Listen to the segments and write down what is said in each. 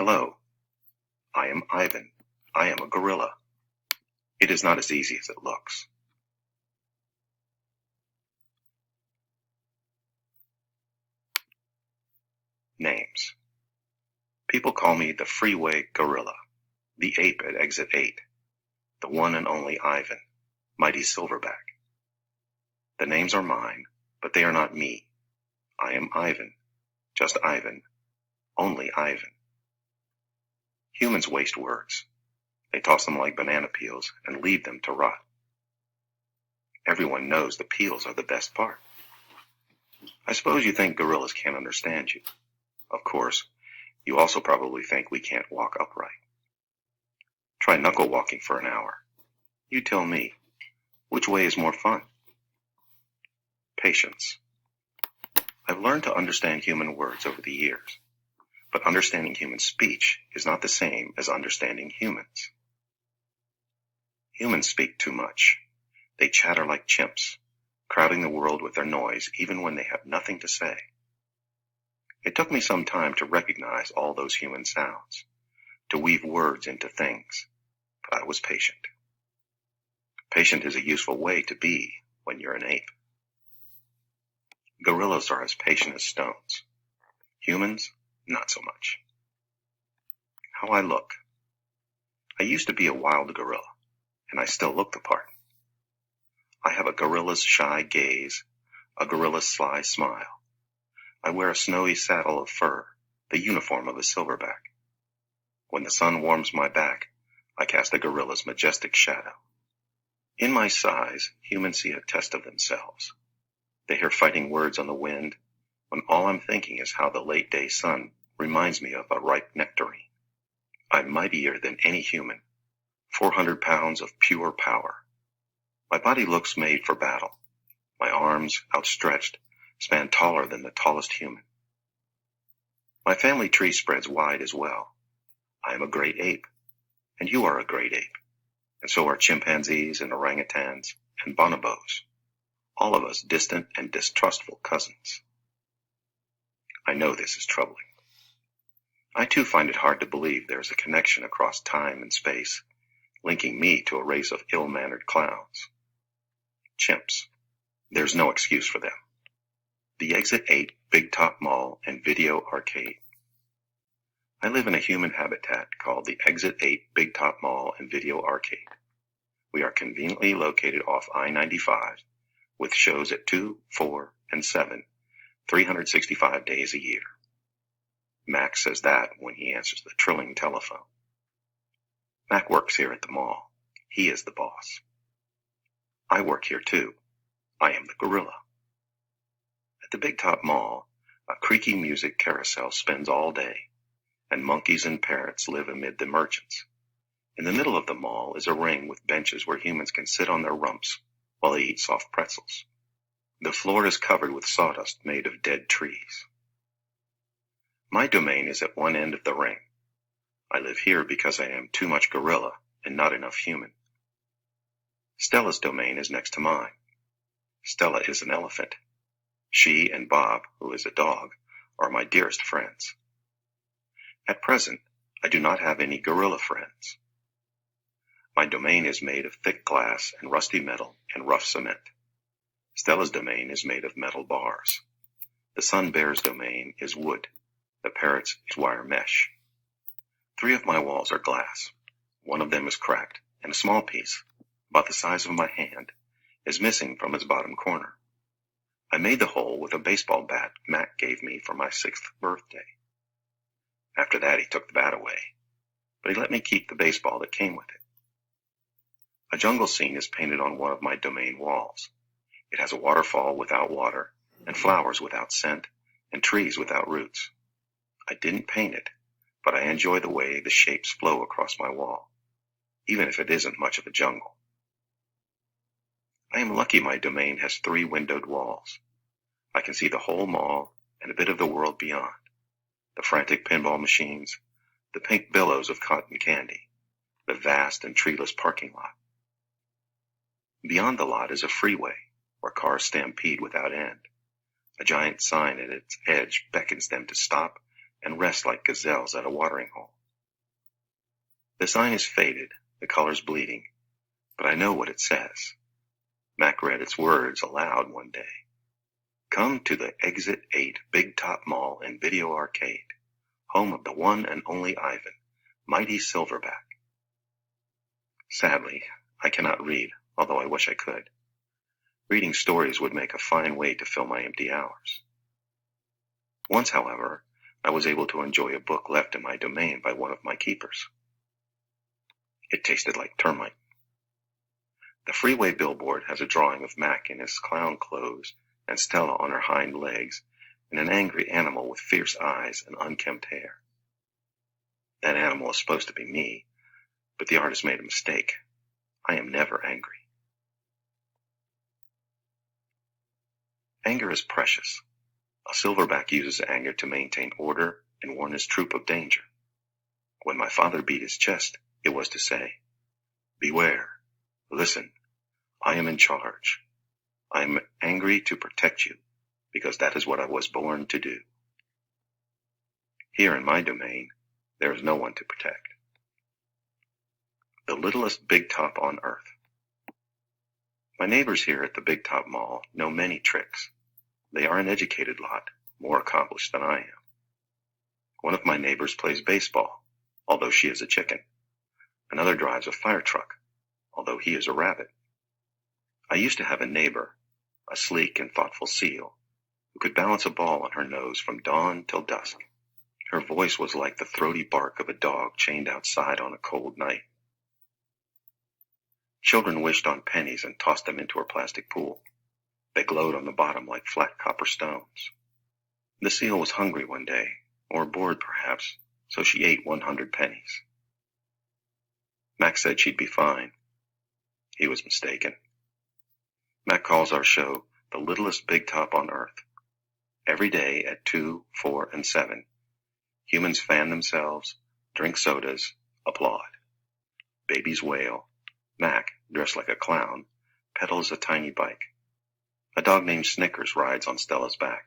Hello, I am Ivan. I am a gorilla. It is not as easy as it looks. Names. People call me the freeway gorilla, the ape at exit 8, the one and only Ivan, mighty silverback. The names are mine, but they are not me. I am Ivan, just Ivan, only Ivan. Humans waste words. They toss them like banana peels and leave them to rot. Everyone knows the peels are the best part. I suppose you think gorillas can't understand you. Of course, you also probably think we can't walk upright. Try knuckle walking for an hour. You tell me, which way is more fun? Patience. I've learned to understand human words over the years, but understanding human speech is not the same as understanding humans. Humans speak too much. They chatter like chimps, crowding the world with their noise even when they have nothing to say. It took me some time to recognize all those human sounds, to weave words into things, but I was patient. Patient is a useful way to be when you're an ape. Gorillas are as patient as stones. Humans, not so much. How I look. I used to be a wild gorilla, and I still look the part. I have a gorilla's shy gaze, a gorilla's sly smile. I wear a snowy saddle of fur, the uniform of a silverback. When the sun warms my back, I cast a gorilla's majestic shadow. In my size, humans see a test of themselves. They hear fighting words on the wind, when all I'm thinking is how the late day sun reminds me of a ripe nectarine. I'm mightier than any human, 400 pounds of pure power. My body looks made for battle. My arms, outstretched, span taller than the tallest human. My family tree spreads wide as well. I am a great ape, and you are a great ape, and so are chimpanzees and orangutans and bonobos, all of us distant and distrustful cousins. I know this is troubling. I too find it hard to believe there is a connection across time and space, linking me to a race of ill-mannered clowns. Chimps. There's no excuse for them. The Exit 8 Big Top Mall and Video Arcade. I live in a human habitat called the Exit 8 Big Top Mall and Video Arcade. We are conveniently located off I-95 with shows at 2, 4, and 7, 365 days a year. Max says that when he answers the trilling telephone. Mac works here at the mall. He is the boss. I work here too. I am the gorilla. At the Big Top Mall, a creaky music carousel spins all day, and monkeys and parrots live amid the merchants. In the middle of the mall is a ring with benches where humans can sit on their rumps while they eat soft pretzels. The floor is covered with sawdust made of dead trees. My domain is at one end of the ring. I live here because I am too much gorilla and not enough human. Stella's domain is next to mine. Stella is an elephant. She and Bob, who is a dog, are my dearest friends. At present, I do not have any gorilla friends. My domain is made of thick glass and rusty metal and rough cement. Stella's domain is made of metal bars. The sun bear's domain is wood. The parrot's is wire mesh. 3 of my walls are glass. One of them is cracked, and a small piece, about the size of my hand, is missing from its bottom corner. I made the hole with a baseball bat Mac gave me for my 6th birthday. After that, he took the bat away, but he let me keep the baseball that came with it. A jungle scene is painted on one of my domain walls. It has a waterfall without water, and flowers without scent, and trees without roots. I didn't paint it, but I enjoy the way the shapes flow across my wall, even if it isn't much of a jungle. I am lucky my domain has 3 windowed walls. I can see the whole mall and a bit of the world beyond, the frantic pinball machines, the pink billows of cotton candy, the vast and treeless parking lot. Beyond the lot is a freeway where cars stampede without end. A giant sign at its edge beckons them to stop and rest like gazelles at a watering hole. The sign is faded, the colors bleeding, but I know what it says. Mac read its words aloud one day. Come to the Exit 8 Big Top Mall and Video Arcade, home of the one and only Ivan, mighty Silverback. Sadly, I cannot read, although I wish I could. Reading stories would make a fine way to fill my empty hours. Once, however, I was able to enjoy a book left in my domain by one of my keepers. It tasted like termite. The freeway billboard has a drawing of Mac in his clown clothes and Stella on her hind legs and an angry animal with fierce eyes and unkempt hair. That animal is supposed to be me, but the artist made a mistake. I am never angry. Anger is precious. A silverback uses anger to maintain order and warn his troop of danger. When my father beat his chest, it was to say, beware, listen, I am in charge. I am angry to protect you, because that is what I was born to do. Here in my domain, there is no one to protect. The littlest big top on earth. My neighbors here at the Big Top Mall know many tricks. They are an educated lot, more accomplished than I am. One of my neighbors plays baseball, although she is a chicken. Another drives a fire truck, although he is a rabbit. I used to have a neighbor, a sleek and thoughtful seal, who could balance a ball on her nose from dawn till dusk. Her voice was like the throaty bark of a dog chained outside on a cold night. Children wished on pennies and tossed them into her plastic pool. They glowed on the bottom like flat copper stones. The seal was hungry one day, or bored perhaps, so she ate 100 pennies. Mac said she'd be fine. He was mistaken. Mac calls our show the littlest big top on earth. Every day at 2, 4, and 7, humans fan themselves, drink sodas, applaud. Babies wail. Mac, dressed like a clown, pedals a tiny bike. A dog named Snickers rides on Stella's back.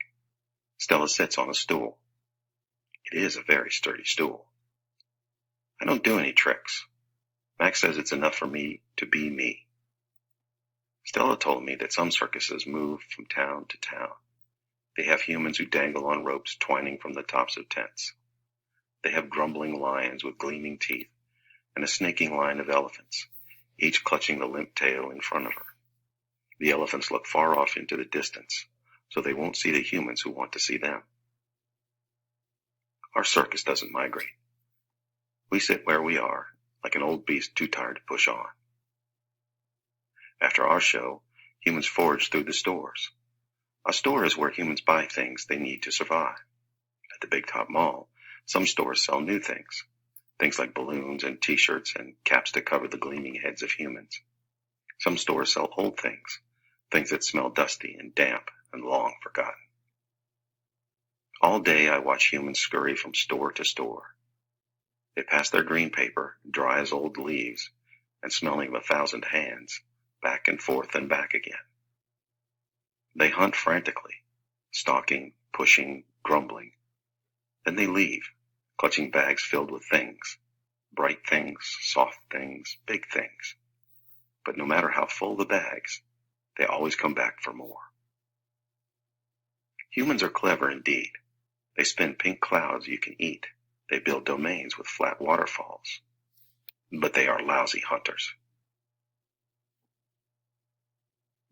Stella sits on a stool. It is a very sturdy stool. I don't do any tricks. Mac says it's enough for me to be me. Stella told me that some circuses move from town to town. They have humans who dangle on ropes twining from the tops of tents. They have grumbling lions with gleaming teeth and a snaking line of elephants, each clutching the limp tail in front of her. The elephants look far off into the distance, so they won't see the humans who want to see them. Our circus doesn't migrate. We sit where we are, like an old beast too tired to push on. After our show, humans forage through the stores. A store is where humans buy things they need to survive. At the Big Top Mall, some stores sell new things. Things like balloons and t-shirts and caps to cover the gleaming heads of humans. Some stores sell old things, things that smell dusty and damp and long forgotten. All day I watch humans scurry from store to store. They pass their green paper, dry as old leaves, and smelling of 1,000 hands, back and forth and back again. They hunt frantically, stalking, pushing, grumbling. Then they leave, clutching bags filled with things, bright things, soft things, big things. But no matter how full the bags, they always come back for more. Humans are clever indeed. They spin pink clouds you can eat. They build domains with flat waterfalls. But they are lousy hunters.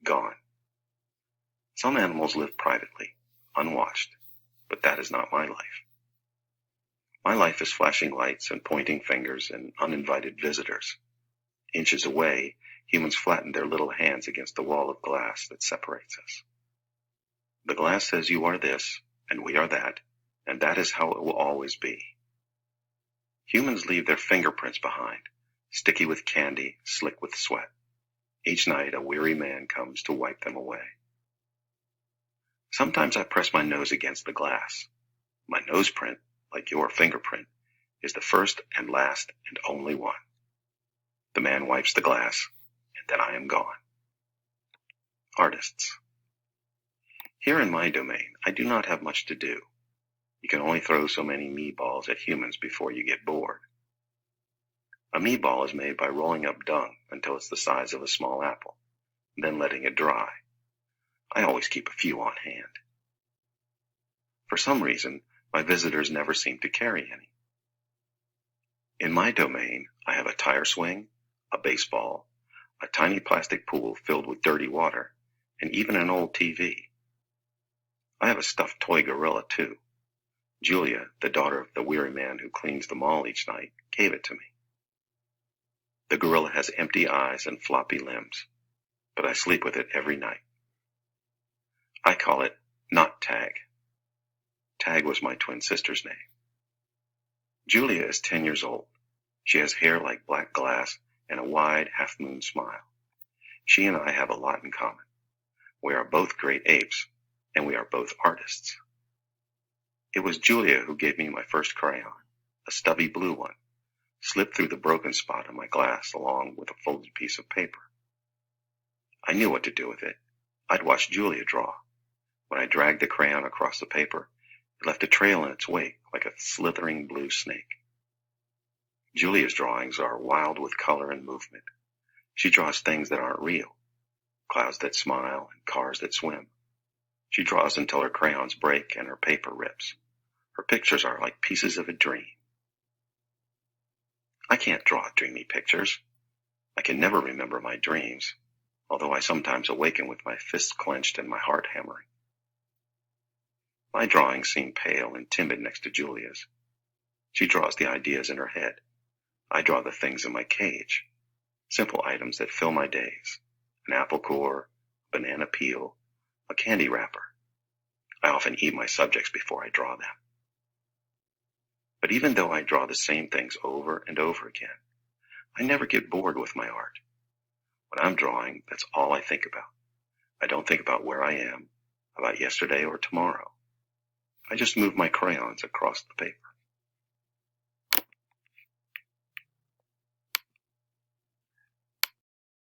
Gone. Some animals live privately, unwatched, but that is not my life. My life is flashing lights and pointing fingers and uninvited visitors. Inches away, humans flatten their little hands against the wall of glass that separates us. The glass says you are this, and we are that, and that is how it will always be. Humans leave their fingerprints behind, sticky with candy, slick with sweat. Each night a weary man comes to wipe them away. Sometimes I press my nose against the glass. My nose print, like your fingerprint, is the first and last and only one. The man wipes the glass, and then I am gone. Artists. Here in my domain, I do not have much to do. You can only throw so many meatballs at humans before you get bored. A meatball is made by rolling up dung until it's the size of a small apple, then letting it dry. I always keep a few on hand. For some reason, my visitors never seem to carry any. In my domain, I have a tire swing, a baseball, a tiny plastic pool filled with dirty water, and even an old TV. I have a stuffed toy gorilla, too. Julia, the daughter of the weary man who cleans the mall each night, gave it to me. The gorilla has empty eyes and floppy limbs, but I sleep with it every night. I call it Not Tag. Tag was my twin sister's name. Julia is 10 years old. She has hair like black glass and a wide half-moon smile. She and I have a lot in common. We are both great apes, and we are both artists. It was Julia who gave me my first crayon, a stubby blue one, slipped through the broken spot on my glass along with a folded piece of paper. I knew what to do with it. I'd watched Julia draw. When I dragged the crayon across the paper, it left a trail in its wake like a slithering blue snake. Julia's drawings are wild with color and movement. She draws things that aren't real, clouds that smile and cars that swim. She draws until her crayons break and her paper rips. Her pictures are like pieces of a dream. I can't draw dreamy pictures. I can never remember my dreams, although I sometimes awaken with my fists clenched and my heart hammering. My drawings seem pale and timid next to Julia's. She draws the ideas in her head. I draw the things in my cage, simple items that fill my days, an apple core, banana peel, a candy wrapper. I often eat my subjects before I draw them. But even though I draw the same things over and over again, I never get bored with my art. When I'm drawing, that's all I think about. I don't think about where I am, about yesterday or tomorrow. I just move my crayons across the paper.